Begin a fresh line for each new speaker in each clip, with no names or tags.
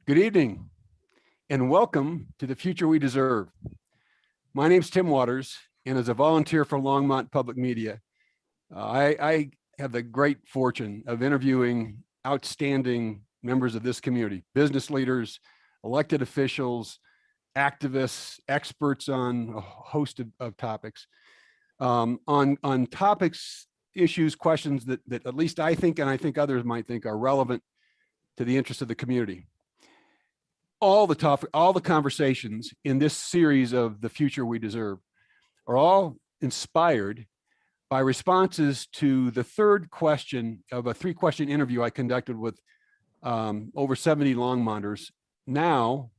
Good evening, and welcome to The Future We Deserve. My name's Tim Waters, and as a volunteer for Longmont Public Media, I have the great fortune of interviewing outstanding members of this community, business leaders, elected officials, activists, experts on a host of topics, on topics, issues, questions that at least I think, and I think others might think, are relevant to the interests of the community. All the conversations in this series of The Future We Deserve are all inspired by responses to the third question of a 3-question interview I conducted with over 70 Longmonters, now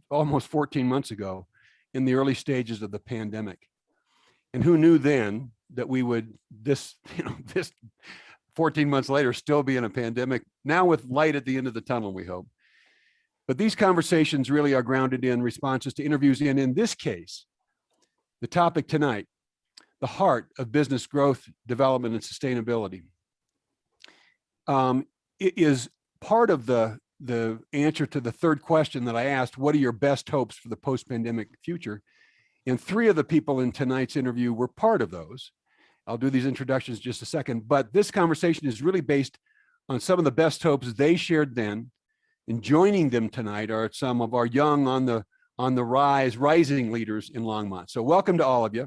almost 14 months ago, in the early stages of the pandemic. And who knew then that we would, this 14 months later, still be in a pandemic, now with light at the end of the tunnel, we hope. But these conversations really are grounded in responses to interviews, and in this case, the topic tonight, the heart of business growth, development, and sustainability. It is part of the answer to the third question that I asked: what are your best hopes for the post-pandemic future? And 3 of the people in tonight's interview were part of those. I'll do these introductions in just a second, but this conversation is really based on some of the best hopes they shared then. And joining them tonight are some of our young, on the rising leaders in Longmont. So welcome to all of you.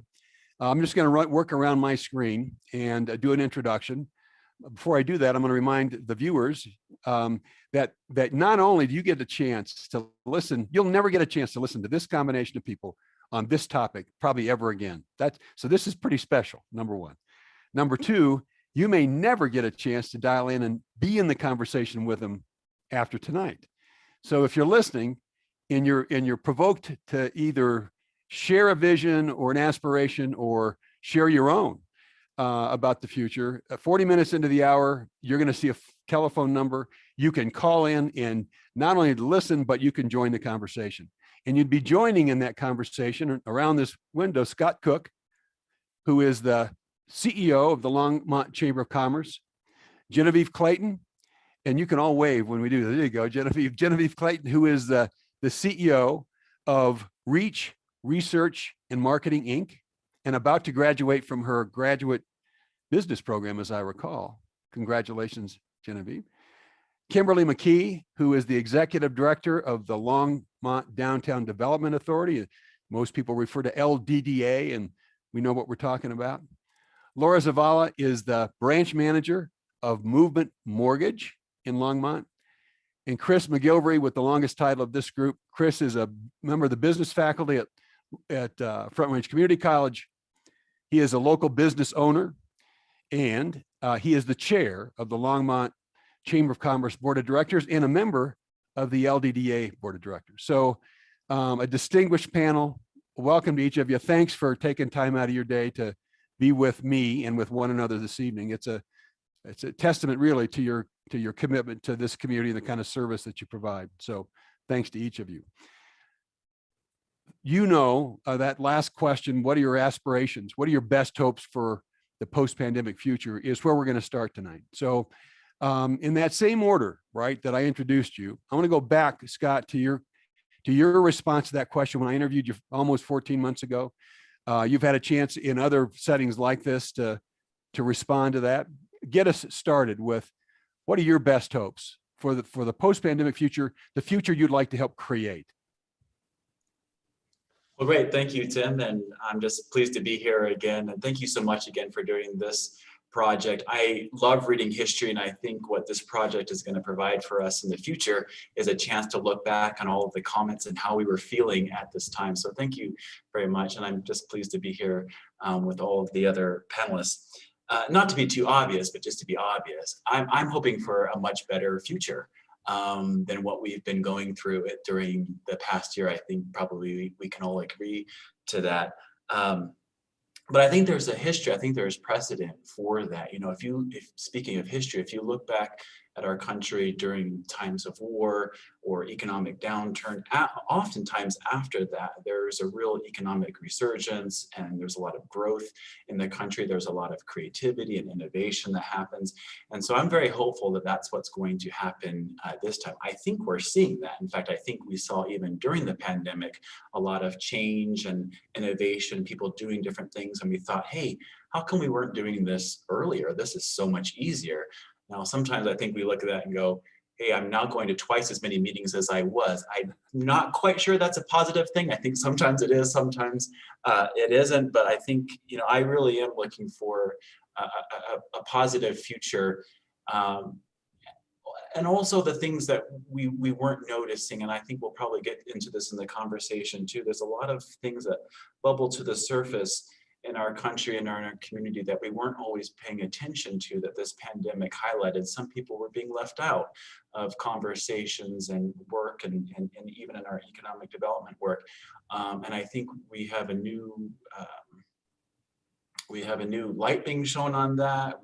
I'm just going to work around my screen and do an introduction. Before I do that, I'm going to remind the viewers that not only do you get a chance to listen, you'll never get a chance to listen to this combination of people on this topic probably ever again. So this is pretty special, number one. Number two, you may never get a chance to dial in and be in the conversation with them after tonight. So if you're listening and you're provoked to either share a vision or an aspiration or share your own about the future, 40 minutes into the hour, you're going to see a telephone number. You can call in and not only listen, but you can join the conversation. And you'd be joining in that conversation around this window, Scott Cook, who is the CEO of the Longmont Chamber of Commerce, Genevieve Clayton, and you can all wave when we do. There you go, Genevieve Clayton, who is the CEO of Reach Research and Marketing, Inc., and about to graduate from her graduate business program, as I recall. Congratulations, Genevieve. Kimberly McKee, who is the executive director of the Longmont Downtown Development Authority. Most people refer to LDDA, and we know what we're talking about. Laura Zavala is the branch manager of Movement Mortgage in Longmont. And Chris McGilvery, with the longest title of this group. Chris is a member of the business faculty at Front Range Community College. He is a local business owner, and he is the chair of the Longmont Chamber of Commerce Board of Directors and a member of the LDDA Board of Directors. So a distinguished panel. Welcome to each of you. Thanks for taking time out of your day to be with me and with one another this evening. It's a testament really to your commitment to this community and the kind of service that you provide. So thanks to each of you. You know, that last question, what are your aspirations? What are your best hopes for the post-pandemic future, is where we're going to start tonight. So in that same order, right, that I introduced you, I want to go back, Scott, to your response to that question when I interviewed you almost 14 months ago. You've had a chance in other settings like this to respond to that. Get us started with, what are your best hopes for the post-pandemic future, the future you'd like to help create?
Well, great. Thank you, Tim. And I'm just pleased to be here again. And thank you so much again for doing this project. I love reading history, and I think what this project is going to provide for us in the future is a chance to look back on all of the comments and how we were feeling at this time. So thank you very much. And I'm just pleased to be here with all of the other panelists. Not to be too obvious, but just to be obvious, I'm hoping for a much better future than what we've been going through during the past year. I think probably we can all agree to that. But I think there's a history. I think there's precedent for that. You know, if speaking of history, if you look back at our country during times of war or economic downturn. Oftentimes after that, there's a real economic resurgence and there's a lot of growth in the country. There's a lot of creativity and innovation that happens. And so I'm very hopeful that that's what's going to happen this time. I think we're seeing that. In fact, I think we saw even during the pandemic, a lot of change and innovation, people doing different things. And we thought, hey, how come we weren't doing this earlier? This is so much easier. Now, sometimes I think we look at that and go, hey, I'm now going to twice as many meetings as I was. I'm not quite sure that's a positive thing. I think sometimes it is, sometimes it isn't. But I think, I really am looking for a positive future. And also the things that we weren't noticing, and I think we'll probably get into this in the conversation too. There's a lot of things that bubble to the surface in our country and in our community that we weren't always paying attention to, that this pandemic highlighted. Some people were being left out of conversations and work and even in our economic development work. And I think we have a new light being shown on that.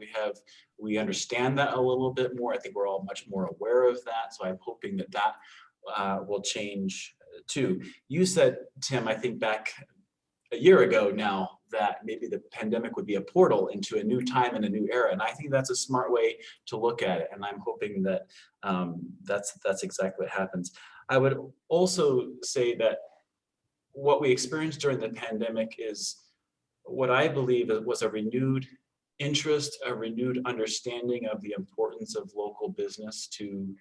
We understand that a little bit more. I think we're all much more aware of that. So I'm hoping that will change too. You said, Tim, I think back a year ago now, that maybe the pandemic would be a portal into a new time and a new era. And I think that's a smart way to look at it. And I'm hoping that that's exactly what happens. I would also say that what we experienced during the pandemic is what I believe was a renewed interest, a renewed understanding of the importance of local business to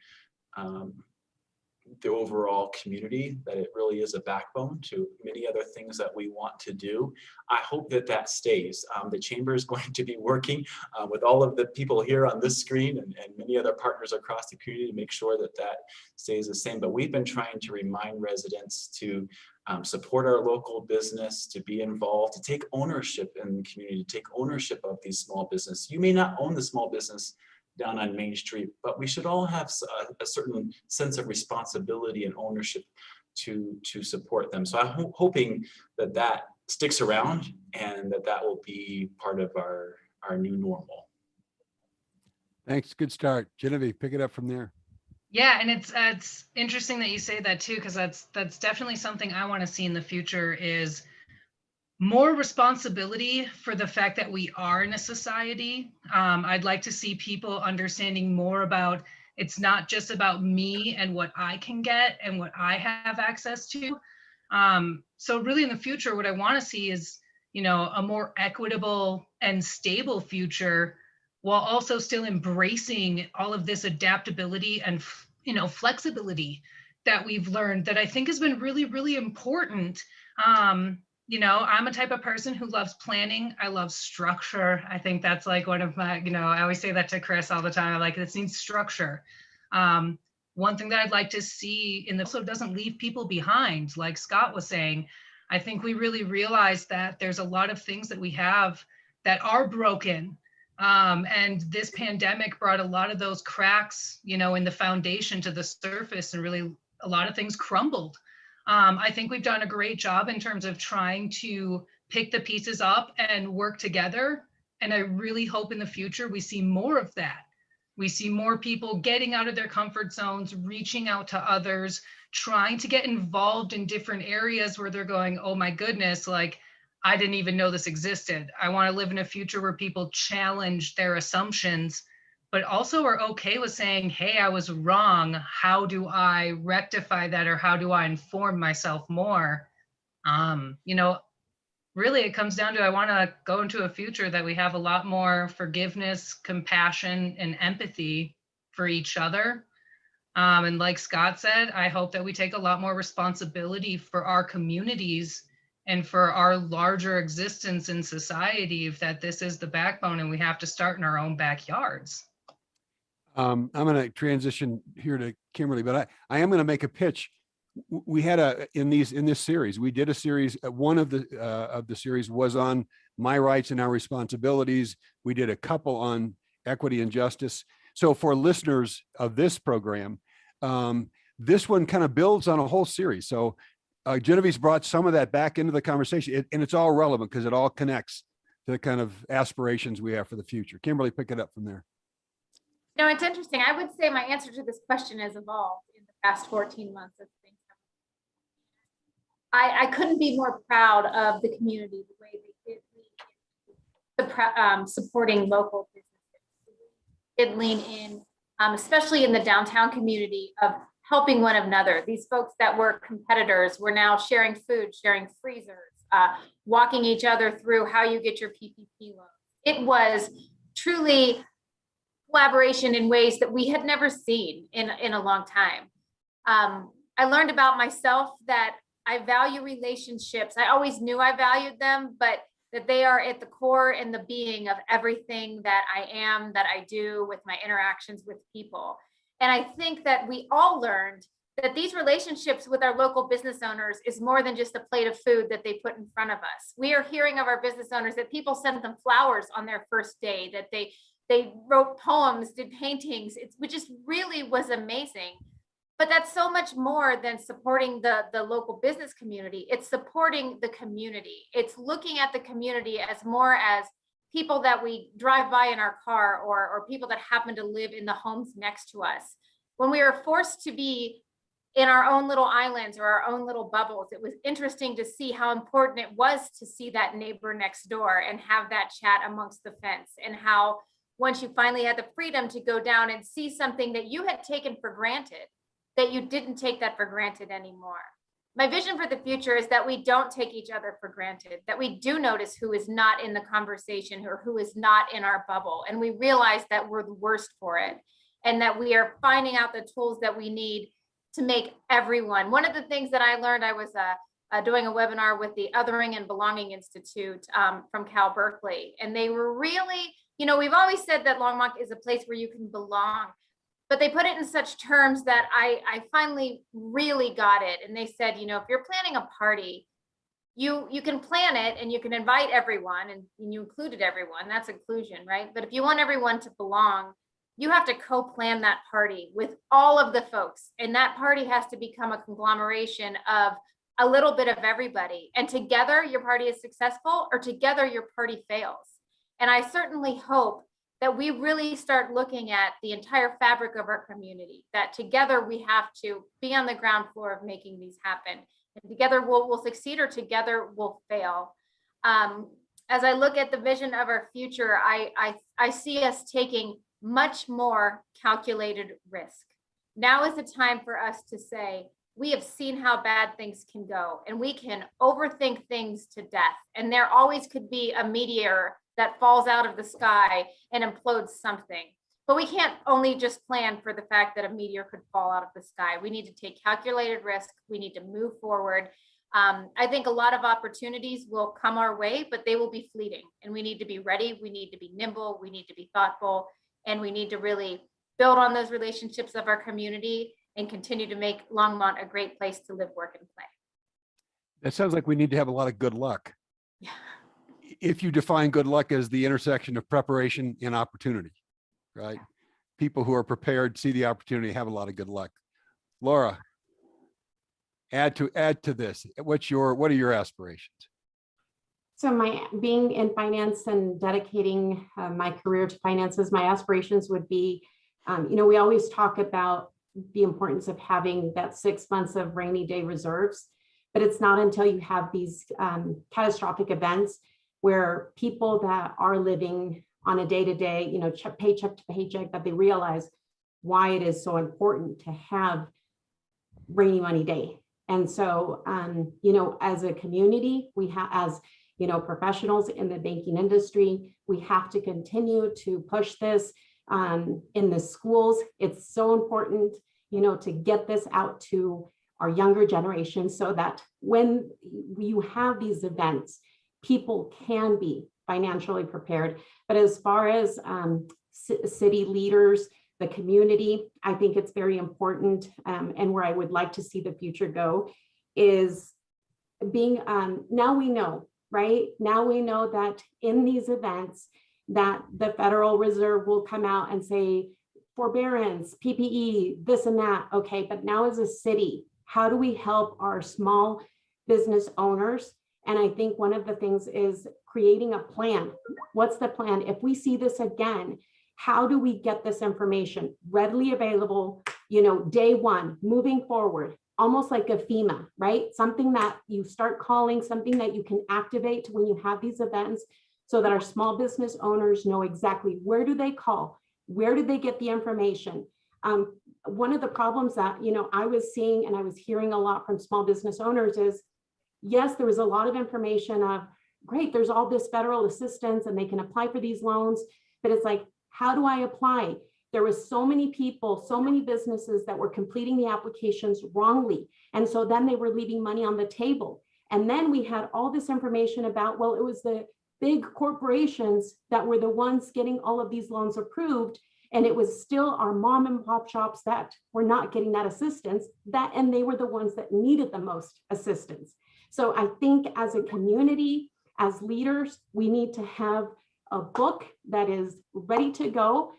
the overall community, that it really is a backbone to many other things that we want to do. I hope that stays. The Chamber is going to be working with all of the people here on this screen and many other partners across the community to make sure that stays the same. But we've been trying to remind residents to support our local business, to be involved, to take ownership in the community, to take ownership of these small businesses. You may not own the small business down on Main Street, but we should all have a certain sense of responsibility and ownership to support them. So I'm hoping that sticks around and that will be part of our new normal.
Thanks. Good start. Genevieve, pick it up from there.
Yeah, and it's interesting that you say that too, because that's definitely something I want to see in the future is more responsibility for the fact that we are in a society. I'd like to see people understanding more about it's not just about me and what I can get and what I have access to. So really in the future, what I want to see is, a more equitable and stable future while also still embracing all of this adaptability and, flexibility that we've learned that I think has been really, really important. I'm a type of person who loves planning. I love structure. I think that's like one of my, I always say that to Chris all the time. I like, this needs structure. One thing that I'd like to see in the also doesn't leave people behind, like Scott was saying. I think we really realize that there's a lot of things that we have that are broken. And this pandemic brought a lot of those cracks, in the foundation to the surface, and really a lot of things crumbled. I think we've done a great job in terms of trying to pick the pieces up and work together. And I really hope in the future we see more of that. We see more people getting out of their comfort zones, reaching out to others, trying to get involved in different areas where they're going, oh my goodness, like I didn't even know this existed. I want to live in a future where people challenge their assumptions, but also are okay with saying, hey, I was wrong. How do I rectify that? Or how do I inform myself more? Really it comes down to, I want to go into a future that we have a lot more forgiveness, compassion, and empathy for each other. And like Scott said, I hope that we take a lot more responsibility for our communities and for our larger existence in society, if that this is the backbone and we have to start in our own backyards.
I'm going to transition here to Kimberly, but I am going to make a pitch. We had in this series, we did a series. One of the series was on my rights and our responsibilities. We did a couple on equity and justice. So for listeners of this program, this one kind of builds on a whole series. So Genevieve's brought some of that back into the conversation, and it's all relevant because it all connects to the kind of aspirations we have for the future. Kimberly, pick it up from there.
No, it's interesting. I would say my answer to this question has evolved in the past 14 months as things have. I couldn't be more proud of the community, the way they did supporting local businesses. Did lean in, especially in the downtown community, of helping one another. These folks that were competitors were now sharing food, sharing freezers, walking each other through how you get your PPP loan. It was truly collaboration in ways that we had never seen in a long time. I learned about myself that I value relationships. I always knew I valued them, but that they are at the core and the being of everything that I am, that I do with my interactions with people. And I think that we all learned that these relationships with our local business owners is more than just a plate of food that they put in front of us. We are hearing of our business owners that people sent them flowers on their first day, that they wrote poems, did paintings, which just really was amazing. But that's so much more than supporting the local business community. It's supporting the community. It's looking at the community as more as people that we drive by in our car, or people that happen to live in the homes next to us. When we are forced to be in our own little islands or our own little bubbles, it was interesting to see how important it was to see that neighbor next door and have that chat amongst the fence, and how once you finally had the freedom to go down and see something that you had taken for granted, that you didn't take that for granted anymore. My vision for the future is that we don't take each other for granted, that we do notice who is not in the conversation or who is not in our bubble. And we realize that we're the worst for it, and that we are finding out the tools that we need to make everyone. One of the things that I learned, I was doing a webinar with the Othering and Belonging Institute from Cal Berkeley. And they were really, we've always said that Longmont is a place where you can belong, but they put it in such terms that I finally really got it. And they said, if you're planning a party, you can plan it and you can invite everyone, and you included everyone, that's inclusion, right? But if you want everyone to belong, you have to co-plan that party with all of the folks. And that party has to become a conglomeration of a little bit of everybody. And together your party is successful, or together your party fails. And I certainly hope that we really start looking at the entire fabric of our community, that together we have to be on the ground floor of making these happen. And together we'll succeed, or together we'll fail. As I look at the vision of our future, I see us taking much more calculated risk. Now is the time for us to say, we have seen how bad things can go, and we can overthink things to death. And there always could be a meteor that falls out of the sky and implodes something. But we can't only just plan for the fact that a meteor could fall out of the sky. We need to take calculated risk. We need to move forward. I think a lot of opportunities will come our way, but they will be fleeting. And we need to be ready. We need to be nimble. We need to be thoughtful. And we need to really build on those relationships of our community and continue to make Longmont a great place to live, work, and play.
That sounds like we need to have a lot of good luck.
Yeah.
If you define good luck as the intersection of preparation and opportunity, right? People who are prepared, see the opportunity, have a lot of good luck. Laura, add to this. What are your aspirations?
So being in finance and dedicating my career to finances, my aspirations would be, we always talk about the importance of having that 6 months of rainy day reserves, but it's not until you have these catastrophic events where people that are living on a day-to-day, paycheck to paycheck, that they realize why it is so important to have rainy money day. And so, as a community, we have, as professionals in the banking industry, we have to continue to push this in the schools. It's so important, to get this out to our younger generation, so that when you have these events, people can be financially prepared. But as far as city leaders, the community, I think it's very important, and where I would like to see the future go is being, now we know, right? Now we know that in these events that the Federal Reserve will come out and say, forbearance, PPE, this and that. Okay, but now as a city, how do we help our small business owners? And I think one of the things is creating a plan. What's the plan? If we see this again, How do we get this information readily available, day one, moving forward, almost like a FEMA, right? Something that you start calling, something that you can activate when you have these events, so that our small business owners know exactly where do they call, where do they get the information. One of the problems that, I was seeing and I was hearing a lot from small business owners is, yes, there was a lot of information of, great, there's all this federal assistance and they can apply for these loans, but it's like, how do I apply? There was so many people, so many businesses that were completing the applications wrongly. And so then they were leaving money on the table. And then we had all this information about, well, it was the big corporations that were the ones getting all of these loans approved. And it was still our mom and pop shops that were not getting that assistance, and they were the ones that needed the most assistance. So I think as a community, as leaders, we need to have a book that is ready to go.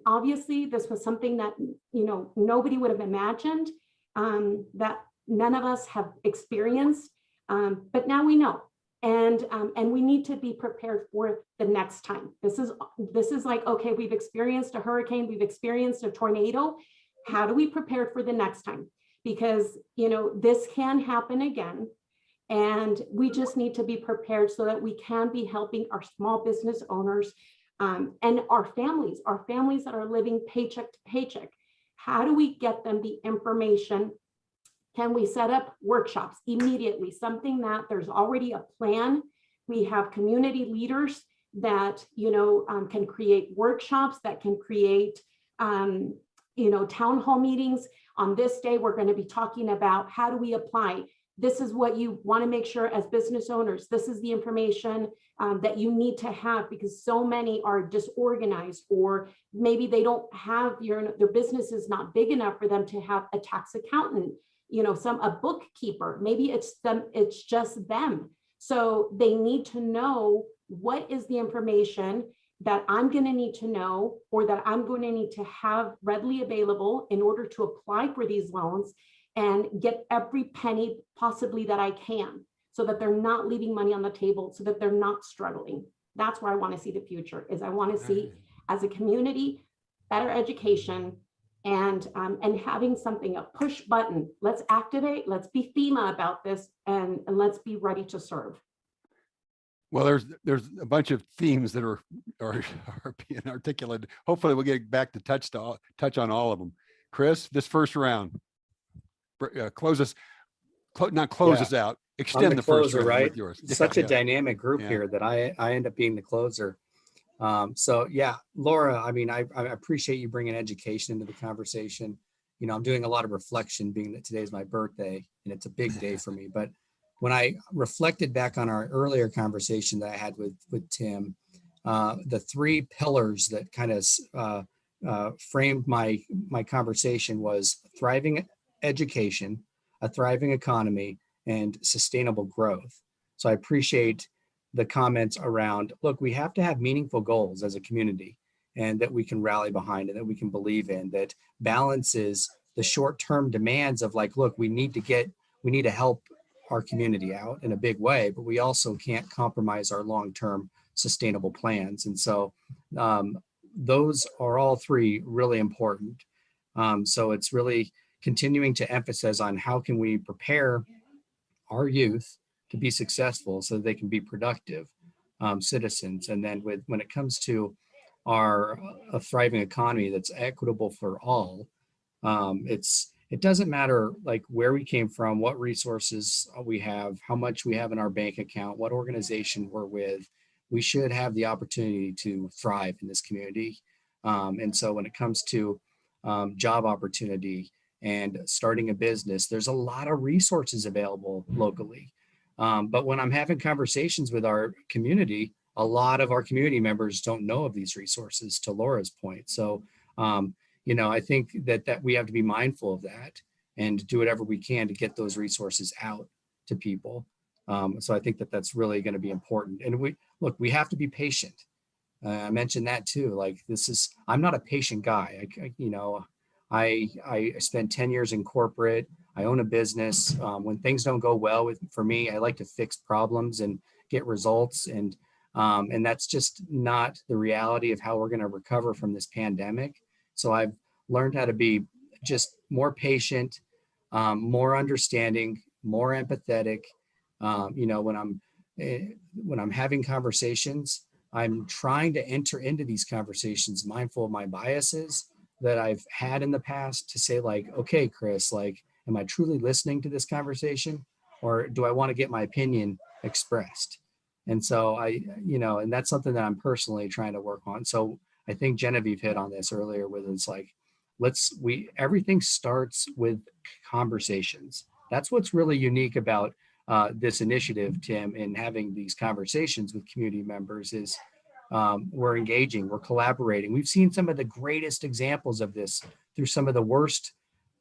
Obviously, this was something that, nobody would have imagined, that none of us have experienced, but now we know. And we need to be prepared for the next time. This is like, okay, we've experienced a hurricane, we've experienced a tornado. How do we prepare for the next time? Because, this can happen again. And we just need to be prepared so that we can be helping our small business owners and our families that are living paycheck to paycheck. How do we get them the information? Can we set up workshops immediately? Something that there's already a plan. We have community leaders that, can create workshops, that can create, town hall meetings. On this day, we're going to be talking about how do we apply. This is what you want to make sure as business owners. This is the information that you need to have, because so many are disorganized, or maybe they don't have their business is not big enough for them to have a tax accountant, a bookkeeper. Maybe it's just them. So they need to know what is the information that I'm going to need to know, or that I'm going to need to have readily available in order to apply for these loans, and get every penny possibly that I can, so that they're not leaving money on the table, so that they're not struggling. That's where I want to see the future. Is I want to see, as a community, better education, and having something, a push button. Let's activate, let's be FEMA about this, and let's be ready to serve.
Well, there's a bunch of themes that are being articulated. Hopefully we'll get back to touch on all of them. Chris, this first round, close us out, extend the first round,
right?
with yours.
Such a dynamic group here that I end up being the closer. So yeah, Laura, I mean, I appreciate you bringing education into the conversation. I'm doing a lot of reflection, being that today's my birthday and it's a big day for me. But when I reflected back on our earlier conversation that I had with Tim, the three pillars that kind of framed my conversation was thriving education, a thriving economy, and sustainable growth. So I appreciate the comments around, look, we have to have meaningful goals as a community, and that we can rally behind, and that we can believe in, that balances the short-term demands of, like, look, we need to help our community out in a big way, but we also can't compromise our long-term sustainable plans. And so those are all three really important. So it's really continuing to emphasize on how can we prepare our youth to be successful so that they can be productive citizens. And then when it comes to a thriving economy that's equitable for all, it doesn't matter like where we came from, what resources we have, how much we have in our bank account, what organization we're with. We should have the opportunity to thrive in this community. And so when it comes to job opportunity and starting a business, there's a lot of resources available locally. But when I'm having conversations with our community, a lot of our community members don't know of these resources, to Laura's point. So, I think that we have to be mindful of that and do whatever we can to get those resources out to people. So I think that that's really going to be important. And we have to be patient. I mentioned that too. Like, I'm not a patient guy. I spent 10 years in corporate. I own a business. When things don't go well for me, I like to fix problems and get results. And And that's just not the reality of how we're going to recover from this pandemic. So I've learned how to be just more patient, more understanding, more empathetic. When I'm having conversations, I'm trying to enter into these conversations mindful of my biases that I've had in the past, to say like, okay, Chris, like, am I truly listening to this conversation, or do I want to get my opinion expressed? And so and that's something that I'm personally trying to work on. So I think Genevieve hit on this earlier with, it's like, everything starts with conversations. That's what's really unique about this initiative, Tim, in having these conversations with community members is we're engaging, we're collaborating. We've seen some of the greatest examples of this through some of the worst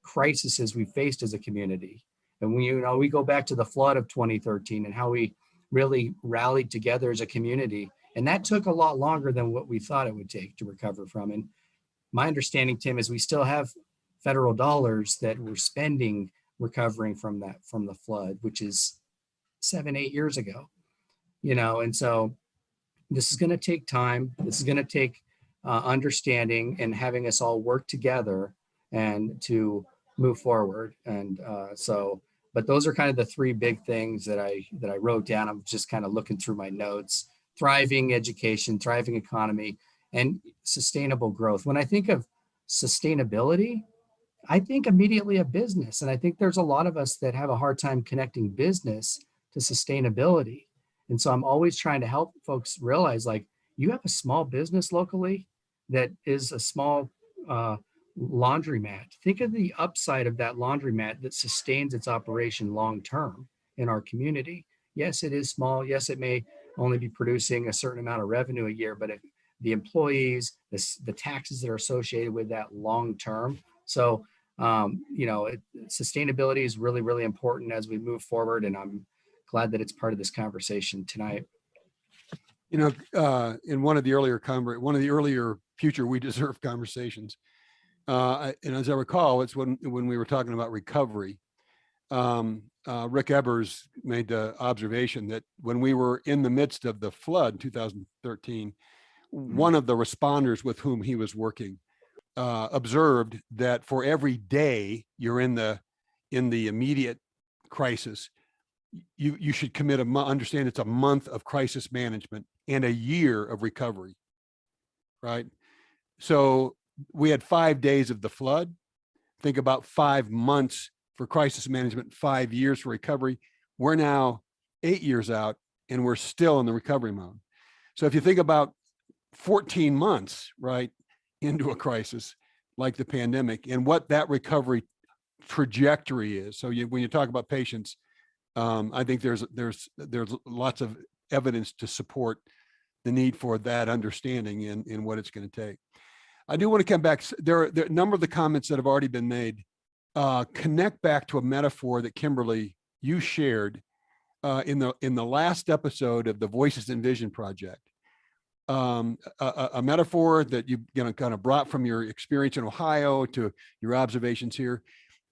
crises we faced as a community. And we go back to the flood of 2013 and how we really rallied together as a community. And that took a lot longer than what we thought it would take to recover from. And my understanding, Tim, is we still have federal dollars that we're spending recovering from the flood, which is 7-8 years ago, and so this is going to take time. This is going to take understanding and having us all work together and to move forward. And but those are kind of the three big things that I wrote down. I'm just kind of looking through my notes: thriving education, thriving economy, and sustainable growth. When I think of sustainability, I think immediately of business. And I think there's a lot of us that have a hard time connecting business to sustainability. And so I'm always trying to help folks realize, like, you have a small business locally that is a small laundromat. Think of the upside of that laundromat that sustains its operation long-term in our community. Yes, it is small. Yes, it may only be producing a certain amount of revenue a year, but if the employees, the taxes that are associated with that long-term. So, sustainability is really, really important as we move forward. And I'm glad that it's part of this conversation tonight.
In one of the earlier future We Deserve conversations, and as I recall, it's when we were talking about recovery. Rick Ebers made the observation that when we were in the midst of the flood in 2013, one of the responders with whom he was working observed that for every day you're in the immediate crisis, you should commit understand it's a month of crisis management and a year of recovery, right? So we had 5 days of the flood. Think about 5 months for crisis management, 5 years for recovery. We're now 8 years out and we're still in the recovery mode. So if you think about 14 months, right, into a crisis like the pandemic and what that recovery trajectory is. So when you talk about patience, I think there's lots of evidence to support the need for that understanding in what it's going to take. I do want to come back. There are a number of the comments that have already been made connect back to a metaphor that Kimberly, you shared in the last episode of the Voices and Vision Project. A metaphor that you kind of brought from your experience in Ohio to your observations here.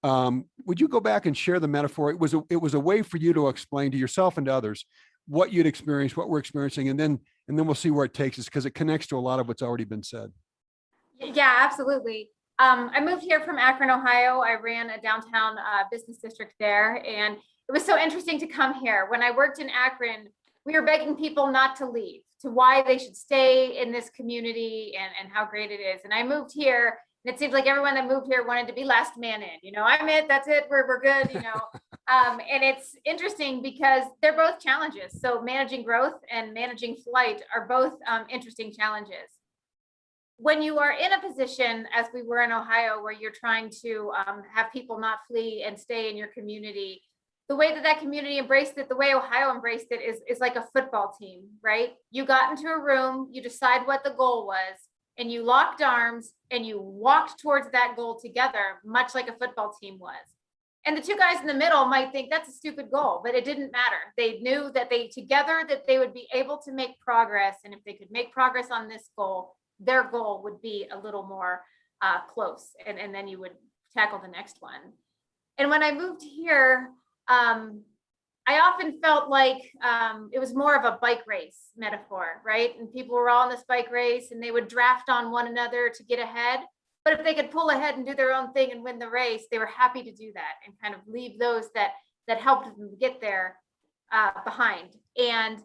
Would you go back and share the metaphor? It was a way for you to explain to yourself and to others what you'd experienced, what we're experiencing, and then we'll see where it takes us, because it connects to a lot of what's already been said.
Yeah, absolutely. I moved here from Akron, Ohio. I ran a downtown business district there, and it was so interesting to come here. When I worked in Akron, we were begging people not to leave, to why they should stay in this community and how great it is. And I moved here, and it seems like everyone that moved here wanted to be last man in. I'm it, that's it, we're good, And it's interesting because they're both challenges. So managing growth and managing flight are both interesting challenges. When you are in a position, as we were in Ohio, where you're trying to have people not flee and stay in your community, the way that community embraced it, the way Ohio embraced it is like a football team, right? You got into a room, you decide what the goal was, and you locked arms and you walked towards that goal together, much like a football team was. And the two guys in the middle might think that's a stupid goal, but it didn't matter. They knew that they would be able to make progress. And if they could make progress on this goal, their goal would be a little more close. And then you would tackle the next one. And when I moved here, I often felt like it was more of a bike race metaphor, right? And people were all in this bike race and they would draft on one another to get ahead. But if they could pull ahead and do their own thing and win the race, they were happy to do that and kind of leave those that helped them get there behind. And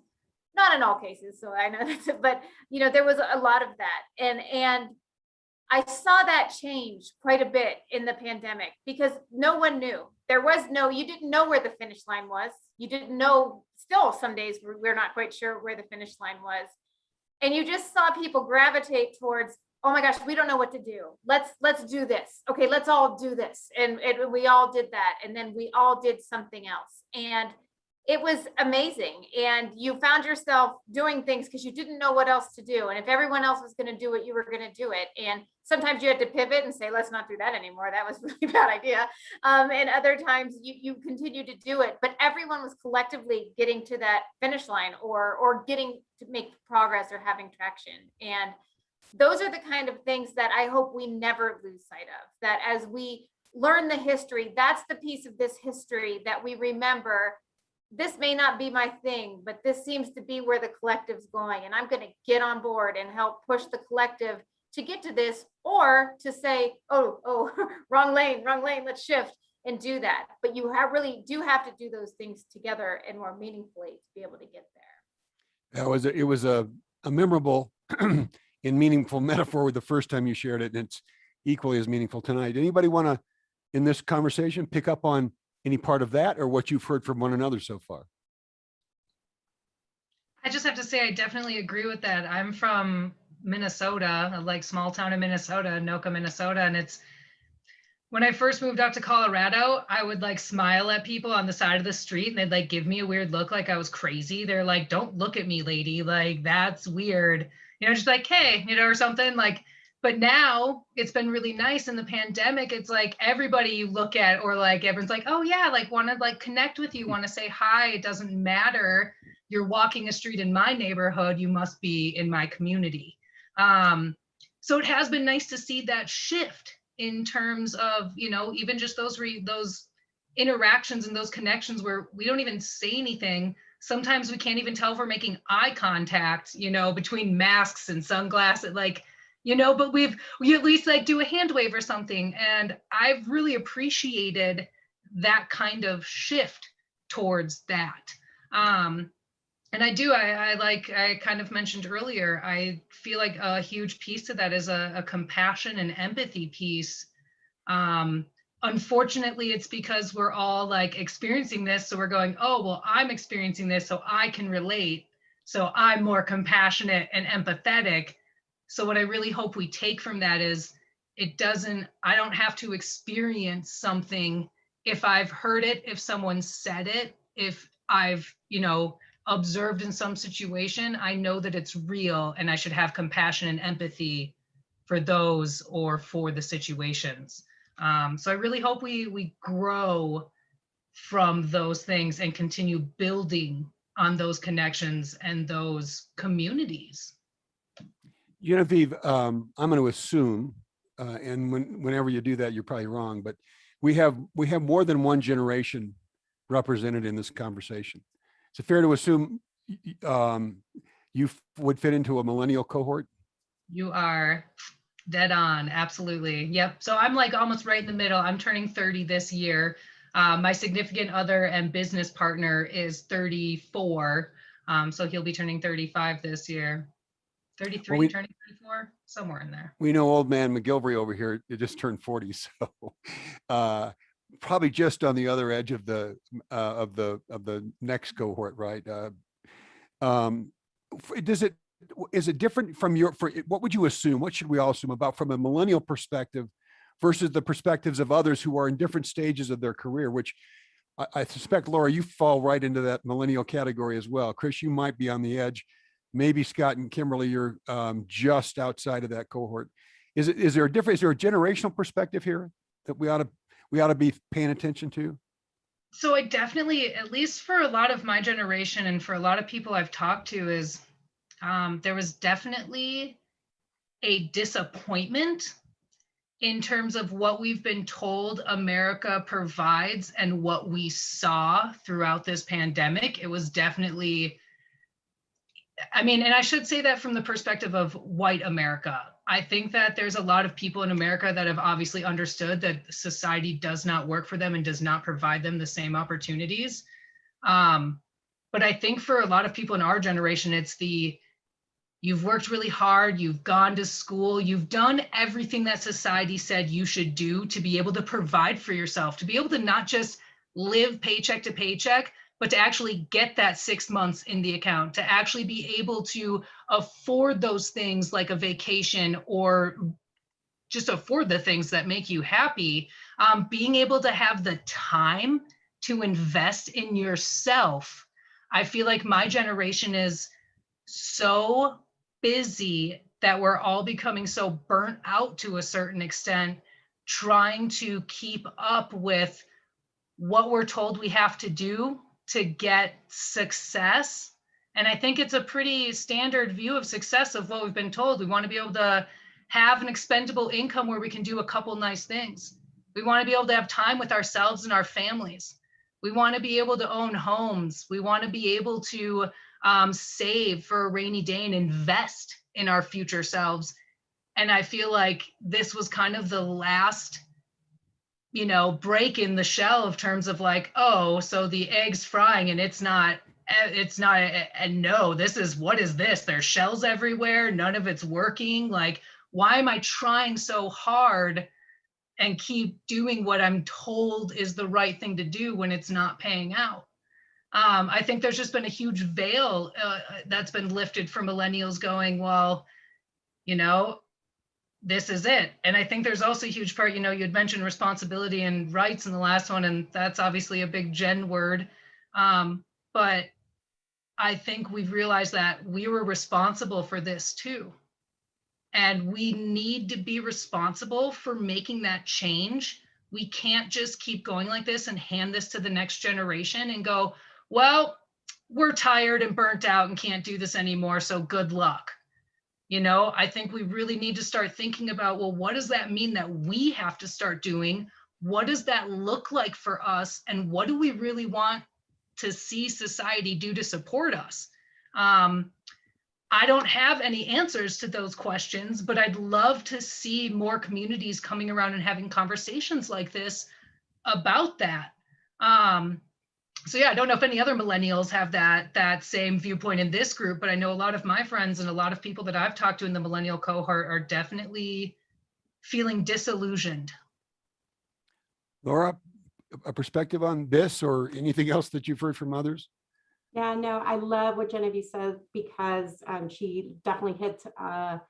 not in all cases, so I know that's it, but you know, there was a lot of that. And I saw that change quite a bit in the pandemic because no one knew. There was you didn't know where the finish line was. You didn't know, still some days we're not quite sure where the finish line was. And you just saw people gravitate towards, oh my gosh, we don't know what to do. Let's do this. Okay, let's all do this. And we all did that. And then we all did something else. And it was amazing. And you found yourself doing things because you didn't know what else to do. And if everyone else was going to do it, you were going to do it. And sometimes you had to pivot and say, let's not do that anymore. That was a really bad idea. And other times you continue to do it. But everyone was collectively getting to that finish line or getting to make progress or having traction. And those are the kind of things that I hope we never lose sight of, that as we learn the history, that's the piece of this history that we remember. This may not be my thing, but this seems to be where the collective's going. And I'm going to get on board and help push the collective to get to this, or to say, oh, wrong lane, let's shift and do that. But you really do have to do those things together and more meaningfully to be able to get there.
It was a memorable and meaningful metaphor the first time you shared it, and it's equally as meaningful tonight. Anybody want to, in this conversation, pick up on any part of that or what you've heard from one another so far?
I just have to say, I definitely agree with that. I'm from Minnesota, like small town in Minnesota, Anoka, Minnesota. And it's, when I first moved out to Colorado, I would like smile at people on the side of the street and they'd like give me a weird look like I was crazy. They're like, don't look at me, lady. Like, that's weird. You know, just like, hey, you know, or something like. But now it's been really nice in the pandemic. It's like everybody you look at, or like everyone's like, oh yeah, like want to like connect with you, want to say hi. It doesn't matter. You're walking a street in my neighborhood. You must be in my community. So it has been nice to see that shift in terms of, you know, even just those interactions and those connections where we don't even say anything. Sometimes we can't even tell if we're making eye contact, you know, between masks and sunglasses, like, you know, but we at least like do a hand wave or something. And I've really appreciated that kind of shift towards that. And I kind of mentioned earlier, I feel like a huge piece of that is a compassion and empathy piece. Unfortunately, it's because we're all like experiencing this. So we're going, oh, well, I'm experiencing this, so I can relate. So I'm more compassionate and empathetic. So what I really hope we take from that is I don't have to experience something if I've heard it, if someone said it, if I've, you know, observed in some situation, I know that it's real and I should have compassion and empathy for those or for the situations. So I really hope we grow from those things and continue building on those connections and those communities.
Genevieve, I'm going to assume, and whenever you do that, you're probably wrong, but we have more than one generation represented in this conversation. Is it fair to assume you would fit into a millennial cohort?
You are dead on, absolutely. Yep. So I'm like almost right in the middle. I'm turning 30 this year. My significant other and business partner is 34, so he'll be turning 35 this year. 33, turning 34, somewhere in there.
We know old man McGilvery over here, it just turned 40, so probably just on the other edge of the next cohort, right? Is it different from what would you assume? What should we all assume about from a millennial perspective versus the perspectives of others who are in different stages of their career, which I suspect, Laura, you fall right into that millennial category as well. Chris, you might be on the edge. Maybe Scott and Kimberly, you're just outside of that cohort. Is there a generational perspective here that we ought to be paying attention to?
So I definitely, at least for a lot of my generation and for a lot of people I've talked to, is there was definitely a disappointment in terms of what we've been told America provides and what we saw throughout this pandemic. It was definitely, I mean, and I should say that from the perspective of white America. I think that there's a lot of people in America that have obviously understood that society does not work for them and does not provide them the same opportunities. But I think for a lot of people in our generation, it's you've worked really hard, you've gone to school, you've done everything that society said you should do to be able to provide for yourself, to be able to not just live paycheck to paycheck, but to actually get that 6 months in the account, to actually be able to afford those things like a vacation or just afford the things that make you happy. Being able to have the time to invest in yourself. I feel like my generation is so busy that we're all becoming so burnt out to a certain extent, trying to keep up with what we're told we have to do to get success. And I think it's a pretty standard view of success of what we've been told. We want to be able to have an expendable income where we can do a couple nice things. We want to be able to have time with ourselves and our families. We want to be able to own homes. We want to be able to save for a rainy day and invest in our future selves. And I feel like this was kind of the last, break in the shell of terms of like, oh, so the egg's frying and it's not, and no, what is this? There's shells everywhere. None of it's working. Like, why am I trying so hard and keep doing what I'm told is the right thing to do when it's not paying out? I think there's just been a huge veil that's been lifted for millennials going, well, this is it. And I think there's also a huge part, you had mentioned responsibility and rights in the last one, and that's obviously a big Gen word. But I think we've realized that we were responsible for this too. And we need to be responsible for making that change. We can't just keep going like this and hand this to the next generation and go, well, we're tired and burnt out and can't do this anymore, so good luck. I think we really need to start thinking about, well, what does that mean that we have to start doing? What does that look like for us? And what do we really want to see society do to support us? I don't have any answers to those questions, but I'd love to see more communities coming around and having conversations like this about that. So yeah, I don't know if any other millennials have that same viewpoint in this group, but I know a lot of my friends and a lot of people that I've talked to in the millennial cohort are definitely feeling disillusioned.
Laura, a perspective on this or anything else that you've heard from others?
Yeah, no, I love what Genevieve said because she definitely hit the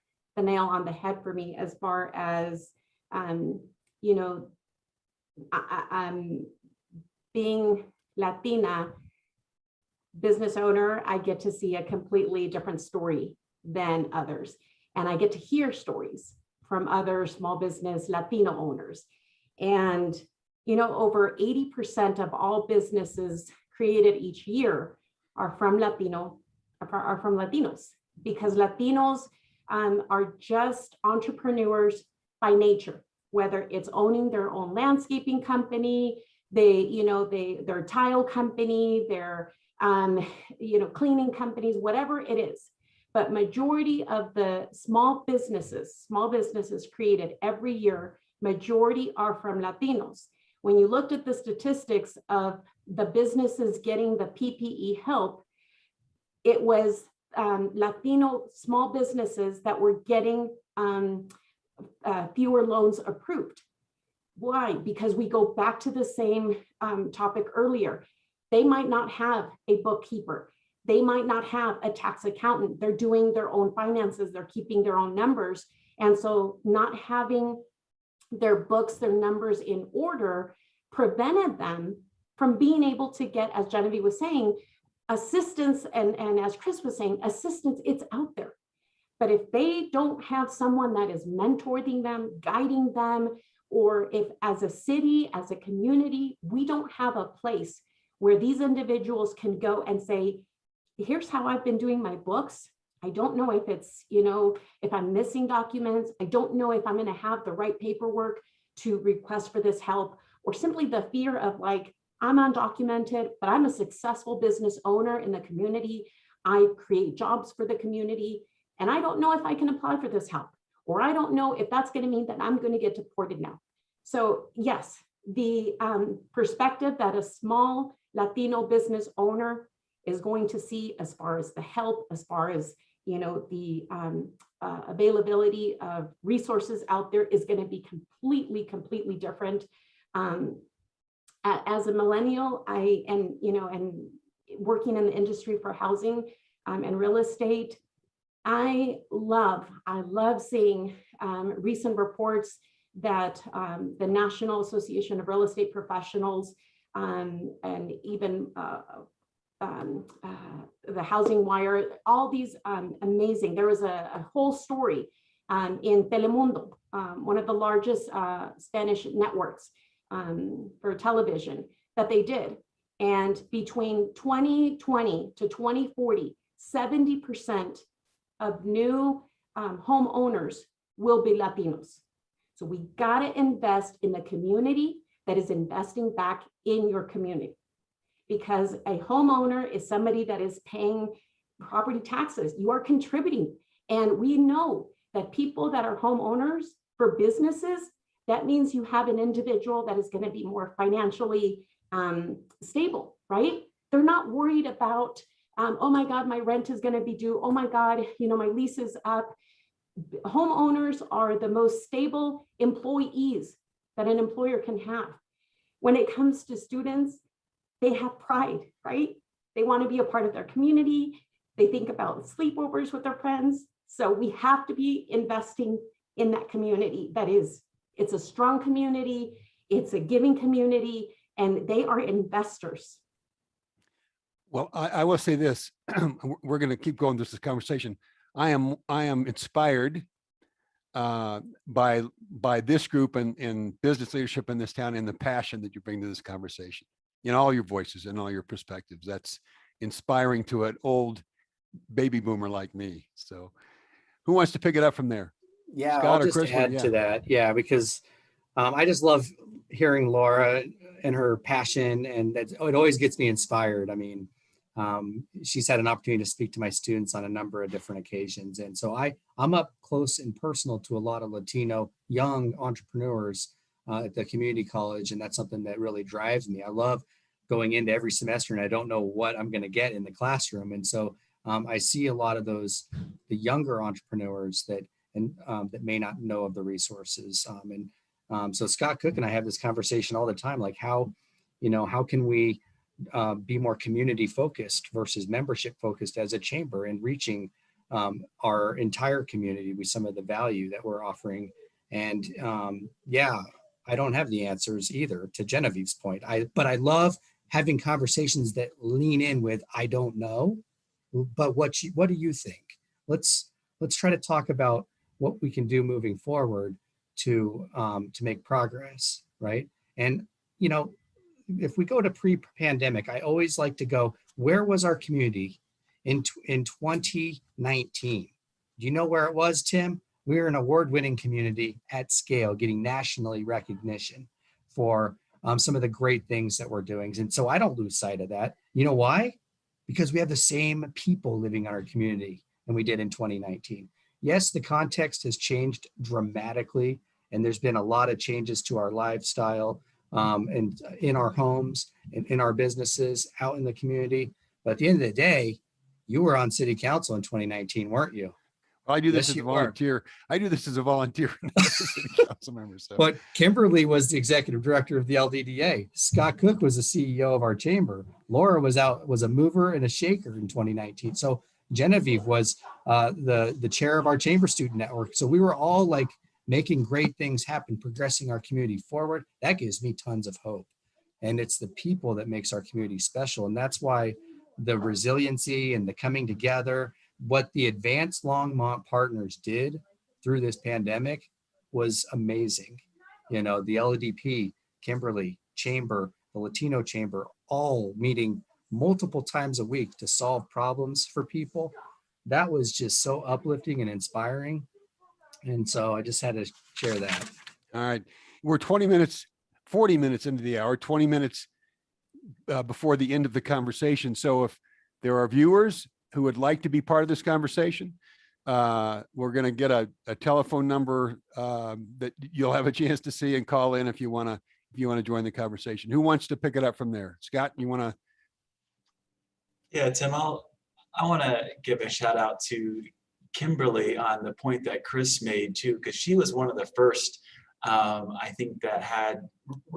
nail on the head for me as far as, being Latina business owner, I get to see a completely different story than others. And I get to hear stories from other small business Latino owners. And, over 80% of all businesses created each year are from Latinos, because Latinos are just entrepreneurs by nature, whether it's owning their own landscaping company, their tile company, their cleaning companies, whatever it is. But majority of the small businesses created every year, majority are from Latinos. When you looked at the statistics of the businesses getting the PPE help, it was Latino small businesses that were getting fewer loans approved. Why? Because we go back to the same topic earlier. They might not have a bookkeeper. They might not have a tax accountant. They're doing their own finances. They're keeping their own numbers. And so not having their books, their numbers in order prevented them from being able to get, as Genevieve was saying, assistance. And as Chris was saying, assistance, it's out there. But if they don't have someone that is mentoring them, guiding them, or if as a city, as a community, we don't have a place where these individuals can go and say, here's how I've been doing my books. I don't know if it's, if I'm missing documents. I don't know if I'm going to have the right paperwork to request for this help, or simply the fear of like, I'm undocumented, but I'm a successful business owner in the community. I create jobs for the community, and I don't know if I can apply for this help, or I don't know if that's going to mean that I'm going to get deported now. So yes, the perspective that a small Latino business owner is going to see as far as the help, as far as the availability of resources out there is going to be completely different. As a millennial, and working in the industry for housing and real estate, I love seeing recent reports that the National Association of Real Estate Professionals and even the Housing Wire, all these amazing. There was a whole story in Telemundo, one of the largest Spanish networks for television, that they did. And between 2020 to 2040, 70% of new homeowners will be Latinos. So we got to invest in the community that is investing back in your community, because a homeowner is somebody that is paying property taxes. You are contributing. And we know that people that are homeowners for businesses, that means you have an individual that is going to be more financially stable, right? They're not worried about, oh my God, my rent is going to be due. Oh my God, my lease is up. Homeowners are the most stable employees that an employer can have. When it comes to students, they have pride, right? They want to be a part of their community. They think about sleepovers with their friends. So we have to be investing in that community. It's a strong community, it's a giving community, and they are investors.
Well, I will say this, we're going to keep going this conversation. I am inspired by this group and business leadership in this town, and the passion that you bring to this conversation in all your voices and all your perspectives. That's inspiring to an old baby boomer like me. So who wants to pick it up from there?
Yeah,
Scott
I'll
or
just
Chris?
add to that. Yeah, because I just love hearing Laura and her passion, and it always gets me inspired. I mean, she's had an opportunity to speak to my students on a number of different occasions. And so I'm up close and personal to a lot of Latino young entrepreneurs at the community college. And that's something that really drives me. I love going into every semester and I don't know what I'm going to get in the classroom. And so I see a lot of the younger entrepreneurs that may not know of the resources. So Scott Cook and I have this conversation all the time, like how can we be more community focused versus membership focused as a chamber, and reaching our entire community with some of the value that we're offering. And I don't have the answers either, to Genevieve's point. But I love having conversations that lean in with, I don't know, but what do you think? Let's try to talk about what we can do moving forward to make progress, right? And if we go to pre-pandemic, I always like to go, where was our community in 2019? Do you know where it was, Tim? We were an award-winning community at scale, getting nationally recognition for some of the great things that we're doing. And so I don't lose sight of that. You know why? Because we have the same people living in our community than we did in 2019. Yes, the context has changed dramatically, and there's been a lot of changes to our lifestyle, and in our homes and in our businesses out in the community. But at the end of the day, you were on city council in 2019, weren't you?
Well, I do this
Yes,
as a
you are.
volunteer. I do this as a volunteer, not as a city council member. So.
But Kimberly was the executive director of the LDDA. Scott Cook was the CEO of our chamber. Laura was a mover and a shaker in 2019. So Genevieve was the chair of our chamber student network. So we were all like making great things happen, progressing our community forward. That gives me tons of hope. And it's the people that makes our community special. And that's why the resiliency and the coming together, what the advanced Longmont partners did through this pandemic was amazing. The LDP, Kimberly, Chamber, the Latino Chamber, all meeting multiple times a week to solve problems for people. that was just so uplifting and inspiring. And so I just had to share that.
All right. We're 20 minutes, 40 minutes into the hour, 20 minutes before the end of the conversation. So if there are viewers who would like to be part of this conversation, we're going to get a telephone number that you'll have a chance to see and call in if you want to join the conversation. Who wants to pick it up from there? Scott, you want to?
Yeah, Tim, I want to give a shout out to Kimberly on the point that Chris made too, because she was one of the first, I think, that had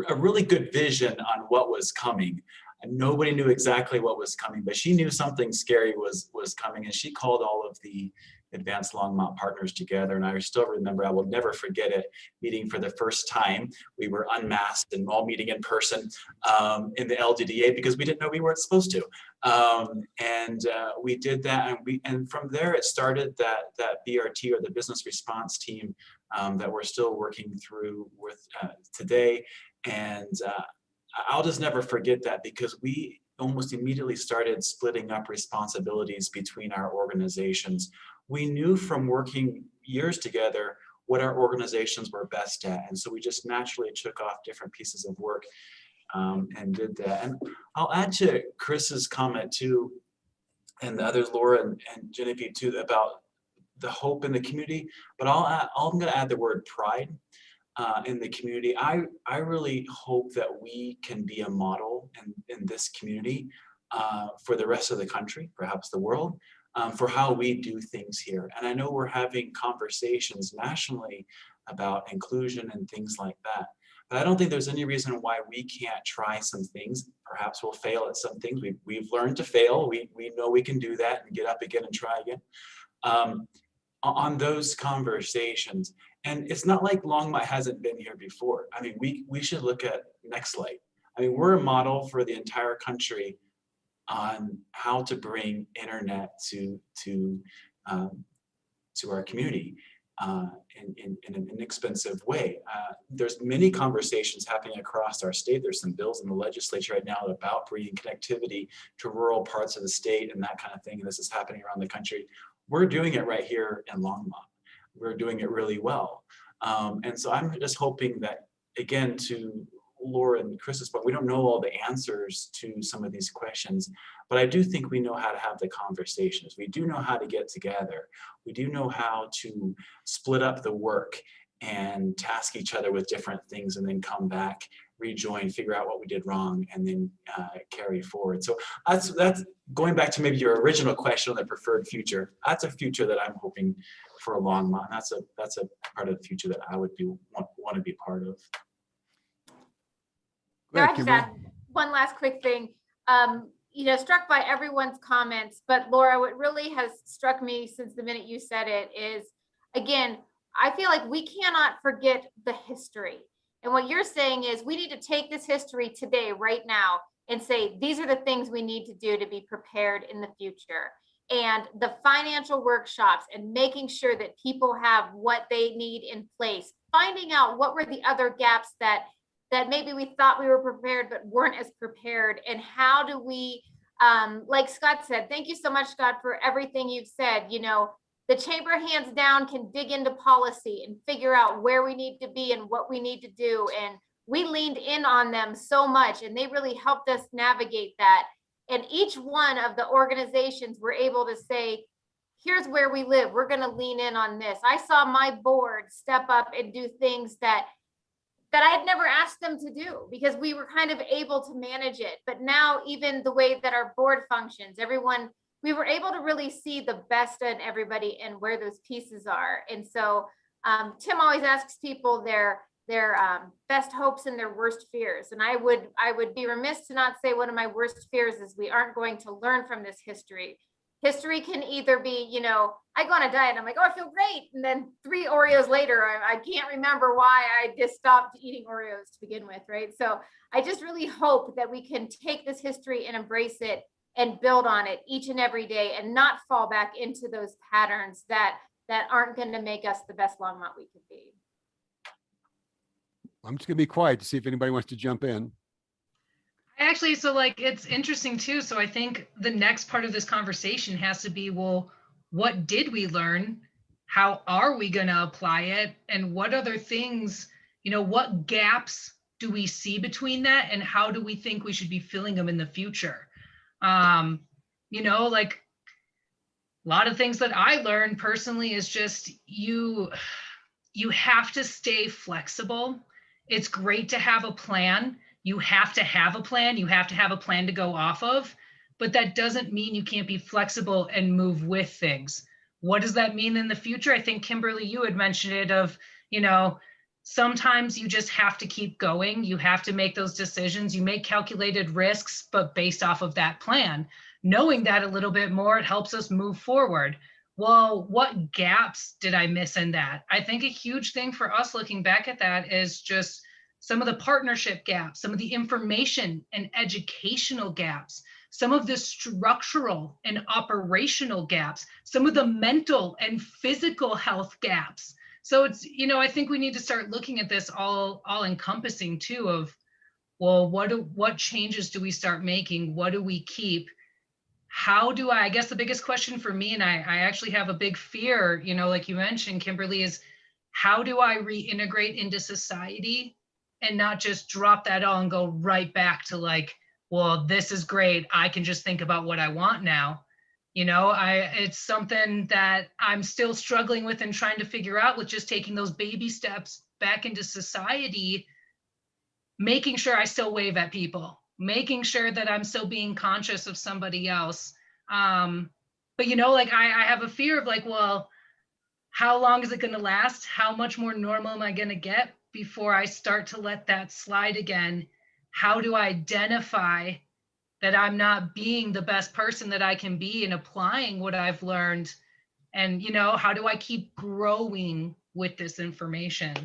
a really good vision on what was coming. And nobody knew exactly what was coming, but she knew something scary was coming, and she called all of the Advanced Longmont partners together. And I still remember, I will never forget it, meeting for the first time. We were unmasked and all meeting in person in the LDDA because we didn't know we weren't supposed to. We did that, and from there it started that BRT, or the business response team, that we're still working through with today. And I'll just never forget that, because we almost immediately started splitting up responsibilities between our organizations. We knew from working years together what our organizations were best at. And so we just naturally took off different pieces of work and did that. And I'll add to Chris's comment too, and the others, Laura and Genevieve too, about the hope in the community. But I'm going to add the word pride in the community. I really hope that we can be a model in this community for the rest of the country, perhaps the world, for how we do things here. And I know we're having conversations nationally about inclusion and things like that. But I don't think there's any reason why we can't try some things. Perhaps we'll fail at some things. We've learned to fail. We know we can do that and get up again and try again. On those conversations. And it's not like Longmont hasn't been here before. I mean, we should look at Nextlight. I mean, we're a model for the entire country on how to bring internet to our community in an inexpensive way. There's many conversations happening across our state. There's some bills in the legislature right now about bringing connectivity to rural parts of the state and that kind of thing. And this is happening around the country. We're doing it right here in Longmont. We're doing it really well. And so I'm just hoping that, again, to Laura and Chris's point, we don't know all the answers to some of these questions, but I do think we know how to have the conversations. We do know how to get together. We do know how to split up the work and task each other with different things and then come back, rejoin, figure out what we did wrong, and then carry forward. So that's going back to maybe your original question on the preferred future. That's a future that I'm hoping for a Longmont. That's a part of the future that I would want to be part of.
I just add one last quick thing. Struck by everyone's comments, but Laura, what really has struck me since the minute you said it is, again, I feel like we cannot forget the history. And what you're saying is we need to take this history today, right now, and say, these are the things we need to do to be prepared in the future. And the financial workshops and making sure that people have what they need in place, finding out what were the other gaps that maybe we thought we were prepared but weren't as prepared, and how do we, like Scott said, thank you so much, Scott, for everything you've said. The chamber hands down can dig into policy and figure out where we need to be and what we need to do, and we leaned in on them so much, and they really helped us navigate that. And each one of the organizations were able to say, here's where we live, we're going to lean in on this. I saw my board step up and do things that I had never asked them to do, because we were kind of able to manage it. But now, even the way that our board functions, we were able to really see the best in everybody and where those pieces are. And so Tim always asks people their best hopes and their worst fears. And I would be remiss to not say one of my worst fears is we aren't going to learn from this history. History can either be, I go on a diet and I'm like, oh, I feel great. And then 3 Oreos later, I can't remember why I just stopped eating Oreos to begin with, right? So I just really hope that we can take this history and embrace it and build on it each and every day, and not fall back into those patterns that aren't going to make us the best Longmont we could be.
I'm just going to be quiet to see if anybody wants to jump in.
Actually, so it's interesting too. So I think the next part of this conversation has to be, well, what did we learn? How are we going to apply it? And what other things, what gaps do we see between that? And how do we think we should be filling them in the future? Like a lot of things that I learned personally is just you have to stay flexible. It's great to have a plan. You have to have a plan. You have to have a plan to go off of, but that doesn't mean you can't be flexible and move with things. What does that mean in the future? I think Kimberly, you had mentioned it of, sometimes you just have to keep going. You have to make those decisions. You make calculated risks, but based off of that plan. Knowing that a little bit more, it helps us move forward. Well, what gaps did I miss in that? I think a huge thing for us looking back at that is just some of the partnership gaps, some of the information and educational gaps, some of the structural and operational gaps, some of the mental and physical health gaps. So it's, I think we need to start looking at this all encompassing too of, well, what changes do we start making? What do we keep? How do I guess the biggest question for me, and I actually have a big fear, like you mentioned, Kimberly, is how do I reintegrate into society and not just drop that all and go right back to like, well, this is great. I can just think about what I want now. It's something that I'm still struggling with and trying to figure out with just taking those baby steps back into society, making sure I still wave at people, making sure that I'm still being conscious of somebody else. But like I have a fear of like, well, how long is it going to last? How much more normal am I going to get before I start to let that slide again? How do I identify that I'm not being the best person that I can be and applying what I've learned? And, how do I keep growing with this information?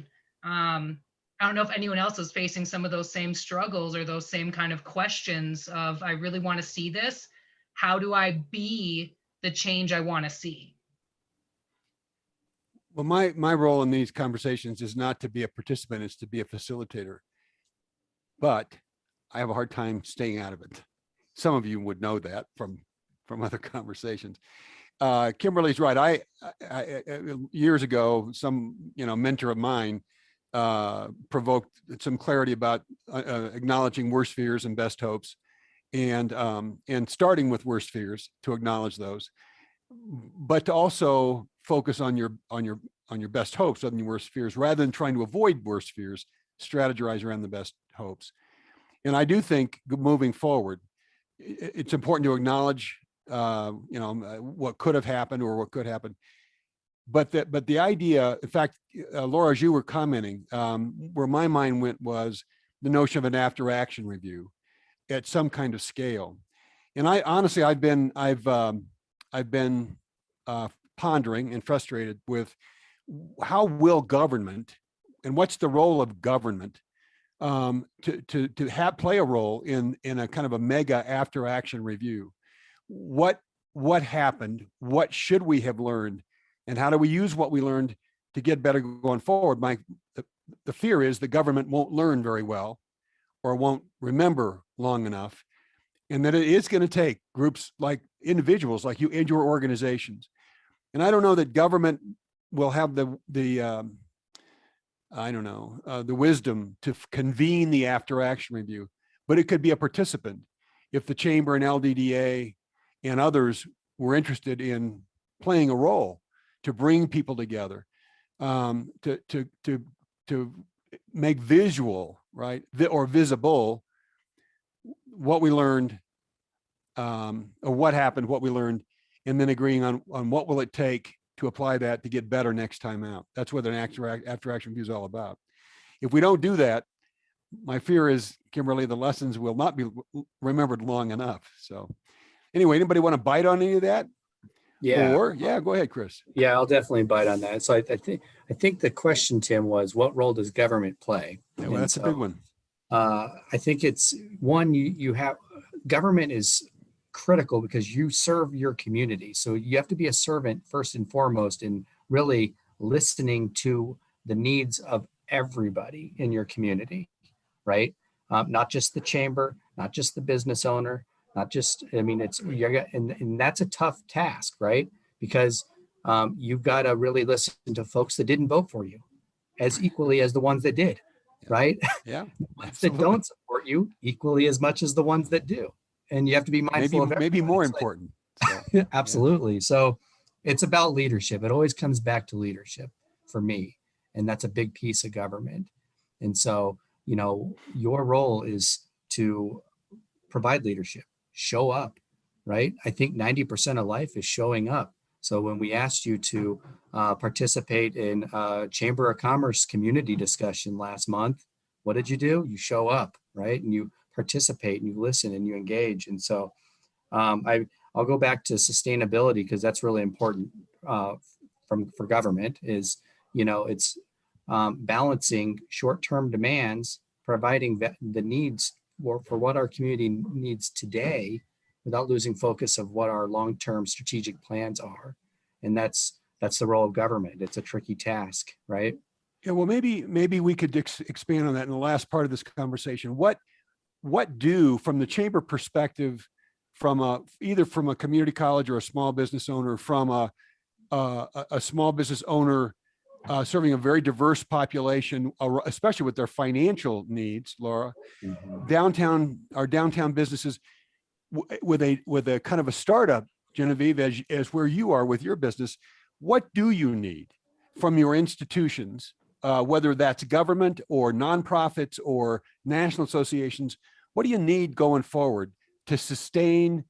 I don't know if anyone else is facing some of those same struggles or those same kind of questions of, I really want to see this. How do I be the change I want to see?
Well, my role in these conversations is not to be a participant, it's to be a facilitator. But I have a hard time staying out of it. Some of you would know that from other conversations. Kimberly's right. I years ago, some mentor of mine provoked some clarity about acknowledging worst fears and best hopes, and starting with worst fears to acknowledge those, but to also focus on your best hopes, on your worst fears, rather than trying to avoid worst fears. Strategize around the best hopes. And I do think moving forward, it's important to acknowledge what could have happened or what could happen. But the idea, in fact, Laura, as you were commenting, where my mind went was the notion of an after action review at some kind of scale. And I honestly, I've been pondering and frustrated with how will government, and what's the role of government to play a role in a kind of a mega after action review. What happened? What should we have learned? And how do we use what we learned to get better going forward? The fear is the government won't learn very well or won't remember long enough. And that it is going to take groups like individuals like you and your organizations. And I don't know that government will have the wisdom to convene the after action review, but it could be a participant. If the chamber and LDDA and others were interested in playing a role to bring people together, to make visual, right, or visible what we learned, or what happened, what we learned, and then agreeing on what will it take to apply that to get better next time out. That's what an after action review is all about. If we don't do that, my fear is, Kimberly, the lessons will not be remembered long enough. So anyway, anybody want to bite on any of that?
Yeah.
Or go ahead, Chris.
Yeah, I'll definitely bite on that. So I think the question, Tim, was what role does government play?
Yeah, well, that's a big one.
I think it's one, you have, government is critical because you serve your community. So you have to be a servant first and foremost in really listening to the needs of everybody in your community, right? Not just the chamber, not just the business owner, not just, I mean, and that's a tough task, right? because you've got to really listen to folks that didn't vote for you as equally as the ones that did, right?
Yeah,
The ones that
absolutely.
don't support you equally as much as the ones that do. And you have to be mindful of
Maybe
everybody.
more
It's like-
important. So,
Absolutely. So it's about leadership. It always comes back to leadership for me. And that's a big piece of government. And so, you know, your role is to provide leadership, show up, right? I think 90% of life is showing up. So when we asked you to participate in a Chamber of Commerce community discussion last month, what did you do? You show up, right? And you participate and you listen and you engage. And so I'll go back to sustainability because that's really important for government is, you know, it's balancing short-term demands, providing the needs for what our community needs today without losing focus of what our long-term strategic plans are. And that's the role of government. It's a tricky task, right?
yeah, well, maybe we could expand on that in the last part of this conversation. What do, from the chamber perspective, from either from a community college or a small business owner, from a small business owner serving a very diverse population, especially with their financial needs, Laura, our downtown businesses with a kind of a startup, Genevieve, as where you are with your business, what do you need from your institutions, whether that's government or nonprofits or national associations? What do you need going forward to sustain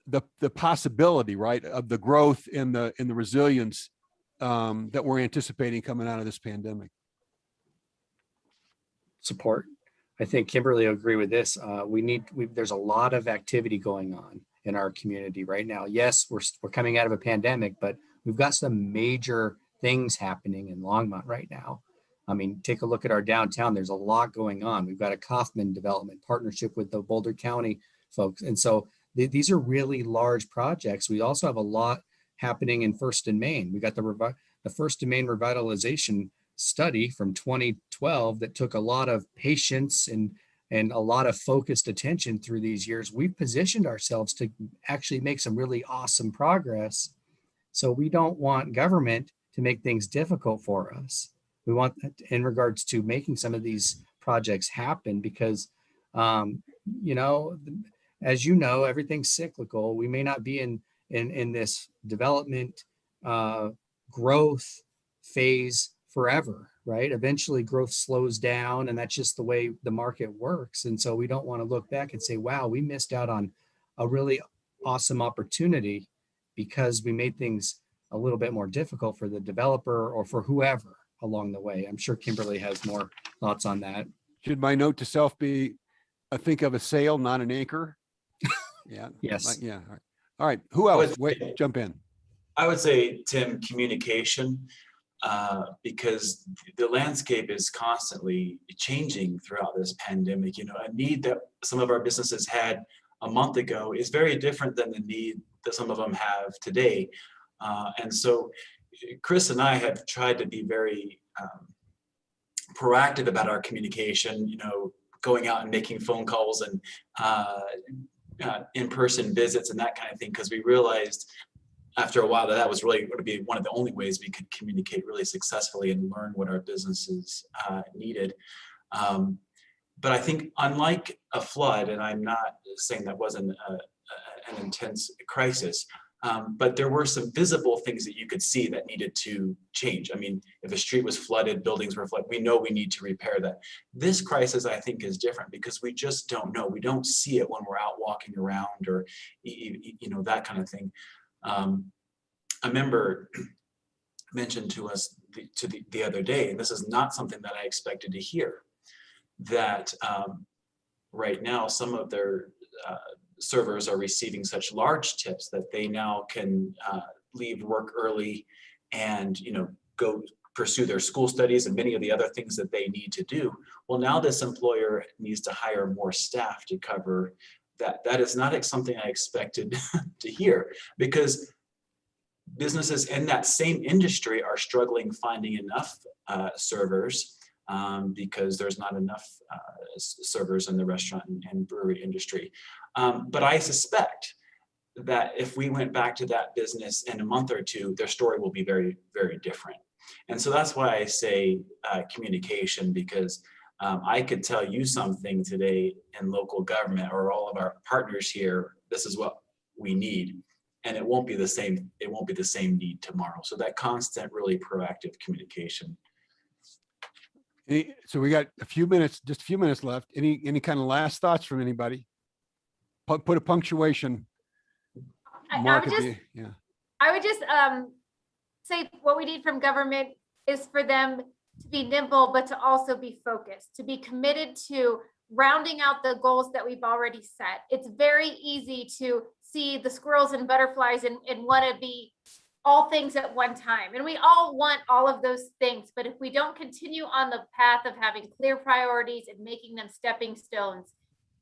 the possibility, right, of the growth and the resilience that we're anticipating coming out of this pandemic?
Support. I think Kimberly will agree with this. There's a lot of activity going on in our community right now. Yes, we're coming out of a pandemic, but we've got some major things happening in Longmont right now. I mean, take a look at our downtown. There's a lot going on. We've got a Kaufman development partnership with the Boulder County folks. And so these are really large projects. We also have a lot happening in First and Main. We got the First and Main revitalization study from 2012 that took a lot of patience and a lot of focused attention through these years. We've positioned ourselves to actually make some really awesome progress. So we don't want government to make things difficult for us. We want, in regards to making some of these projects happen, because, you know, as you know, everything's cyclical. We may not be in this development growth phase forever, right? Eventually growth slows down, and that's just the way the market works. And so we don't want to look back and say, wow, we missed out on a really awesome opportunity because we made things a little bit more difficult for the developer or for whoever along the way. I'm sure Kimberly has more thoughts on that.
Should my note to self be, think of a sail, not an anchor? Yeah.
Yes.
Yeah. All right. Who else? Wait, jump in.
I would say, Tim, communication, because the landscape is constantly changing throughout this pandemic. You know, a need that some of our businesses had a month ago is very different than the need that some of them have today. And so Chris and I have tried to be very proactive about our communication, you know, going out and making phone calls and in-person visits and that kind of thing, because we realized after a while that was really going to be one of the only ways we could communicate really successfully and learn what our businesses needed. But I think unlike a flood, and I'm not saying that wasn't an intense crisis, but there were some visible things that you could see that needed to change. I mean, if a street was flooded, buildings were flooded, we know we need to repair that. This crisis, I think, is different because we just don't know. We don't see it when we're out walking around or, you know, that kind of thing. A member mentioned to us the other day, and this is not something that I expected to hear, that right now some of their servers are receiving such large tips that they now can leave work early and, you know, go pursue their school studies and many of the other things that they need to do. Well, now this employer needs to hire more staff to cover that. That is not something I expected to hear, because businesses in that same industry are struggling finding enough servers because there's not enough servers in the restaurant and brewery industry. But I suspect that if we went back to that business in a month or two, their story will be very, very different. And so that's why I say communication, because I could tell you something today in local government or all of our partners here, this is what we need. And it won't be the same, it won't be the same need tomorrow. So that constant, really proactive communication.
So we got a few minutes, just a few minutes left. Any kind of last thoughts from anybody? Put a punctuation mark at the, yeah.
I would just say what we need from government is for them to be nimble, but to also be focused, to be committed to rounding out the goals that we've already set. It's very easy to see the squirrels and butterflies and want to be all things at one time. And we all want all of those things. But if we don't continue on the path of having clear priorities and making them stepping stones,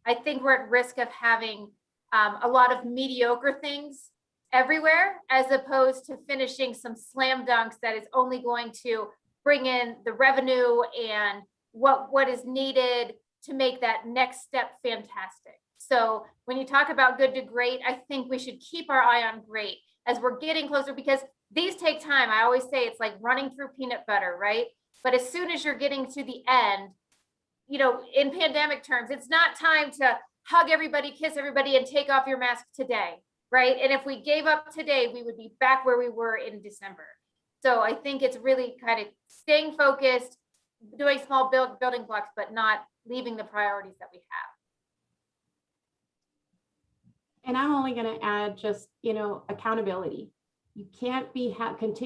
I think we're at risk of having a lot of mediocre things everywhere, as opposed to finishing some slam dunks that is only going to bring in the revenue and what is needed to make that next step fantastic. So when you talk about good to great, I think we should keep our eye on great as we're getting closer, because these take time. I always say it's like running through peanut butter, right? But as soon as you're getting to the end, you know, in pandemic terms, it's not time to hug everybody, kiss everybody, and take off your mask today, right? And if we gave up today, we would be back where we were in December. So I think it's really kind of staying focused, doing small building blocks, but not leaving the priorities that we have.
And I'm only going to add just, you know, accountability. You can't be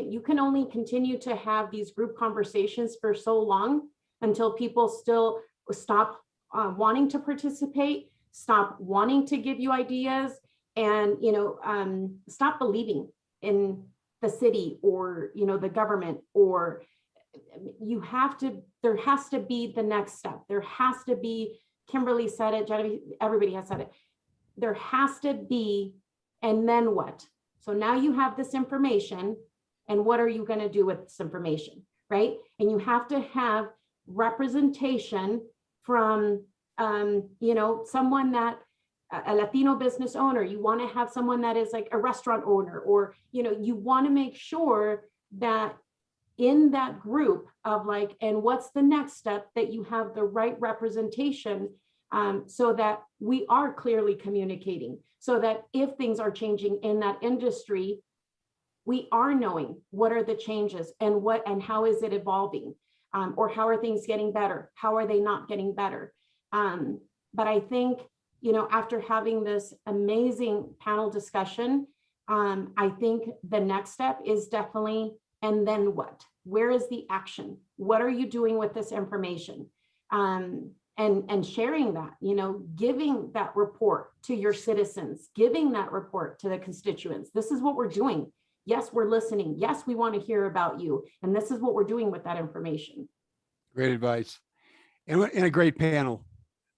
you can only continue to have these group conversations for so long until people still stop wanting to participate, stop wanting to give you ideas, and, you know, stop believing in the city or, you know, the government. Or you have to, there has to be the next step. There has to be, Kimberly said it, Genevieve, everybody has said it. There has to be, and then what? So now you have this information, and what are you going to do with this information, right? And you have to have representation from, you know, someone that, a Latino business owner. You want to have someone that is like a restaurant owner, or, you know, you want to make sure that in that group of like, and what's the next step, that you have the right representation, so that we are clearly communicating, so that if things are changing in that industry, we are knowing what are the changes and what and how is it evolving, or how are things getting better? How are they not getting better? But I think, you know, after having this amazing panel discussion, I think the next step is definitely, and then what? Where is the action? What are you doing with this information? And sharing that, you know, giving that report to your citizens, giving that report to the constituents. This is what we're doing. Yes, we're listening. Yes, we want to hear about you. And this is what we're doing with that information.
Great advice, and a great panel.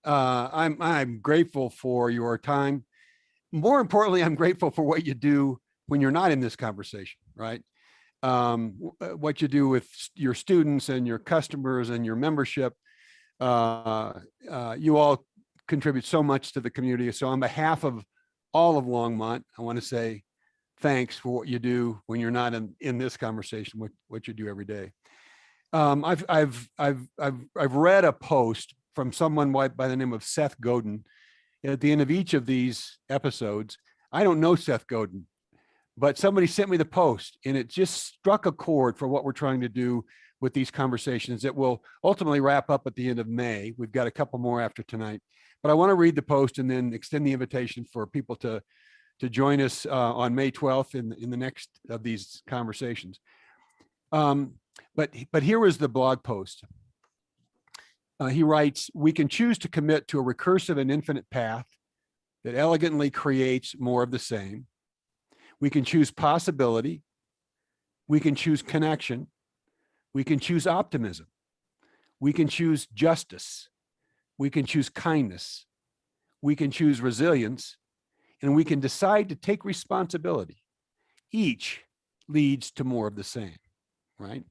I'm grateful for your time. More importantly, I'm grateful for what you do when you're not in this conversation, right? What you do with your students and your customers and your membership. You all contribute so much to the community. So on behalf of all of Longmont, I want to say thanks for what you do when you're not in this conversation, what you do every day. I've read a post from someone by the name of Seth Godin. At the end of each of these episodes, I don't know Seth Godin, but somebody sent me the post, and it just struck a chord for what we're trying to do with these conversations that will ultimately wrap up at the end of May. We've got a couple more after tonight, but I want to read the post and then extend the invitation for people to join us on May 12th in the next of these conversations. But here was the blog post. He writes, "We can choose to commit to a recursive and infinite path that elegantly creates more of the same. We can choose possibility. We can choose connection. We can choose optimism. We can choose justice. We can choose kindness. We can choose resilience. And we can decide to take responsibility. Each leads to more of the same," right?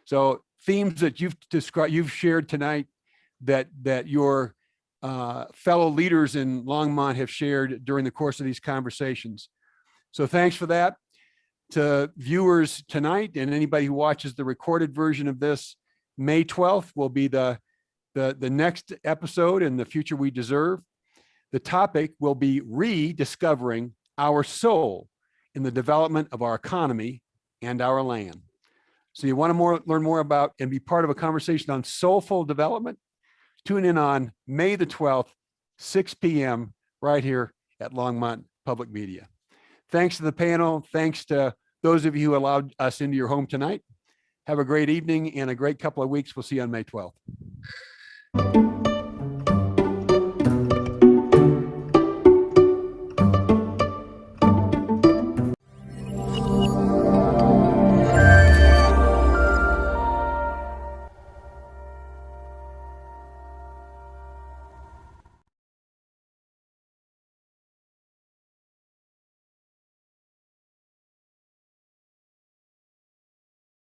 So themes that you've shared tonight, that your fellow leaders in Longmont have shared during the course of these conversations So thanks for that. To viewers tonight and anybody who watches the recorded version of this, May 12th will be the next episode in The Future We Deserve. The topic will be rediscovering our soul in the development of our economy and our land. So you want to learn more about and be part of a conversation on soulful development? Tune in on May the 12th, 6 p.m. right here at Longmont Public Media. Thanks to the panel. Thanks to those of you who allowed us into your home tonight. Have a great evening and a great couple of weeks. We'll see you on May 12th.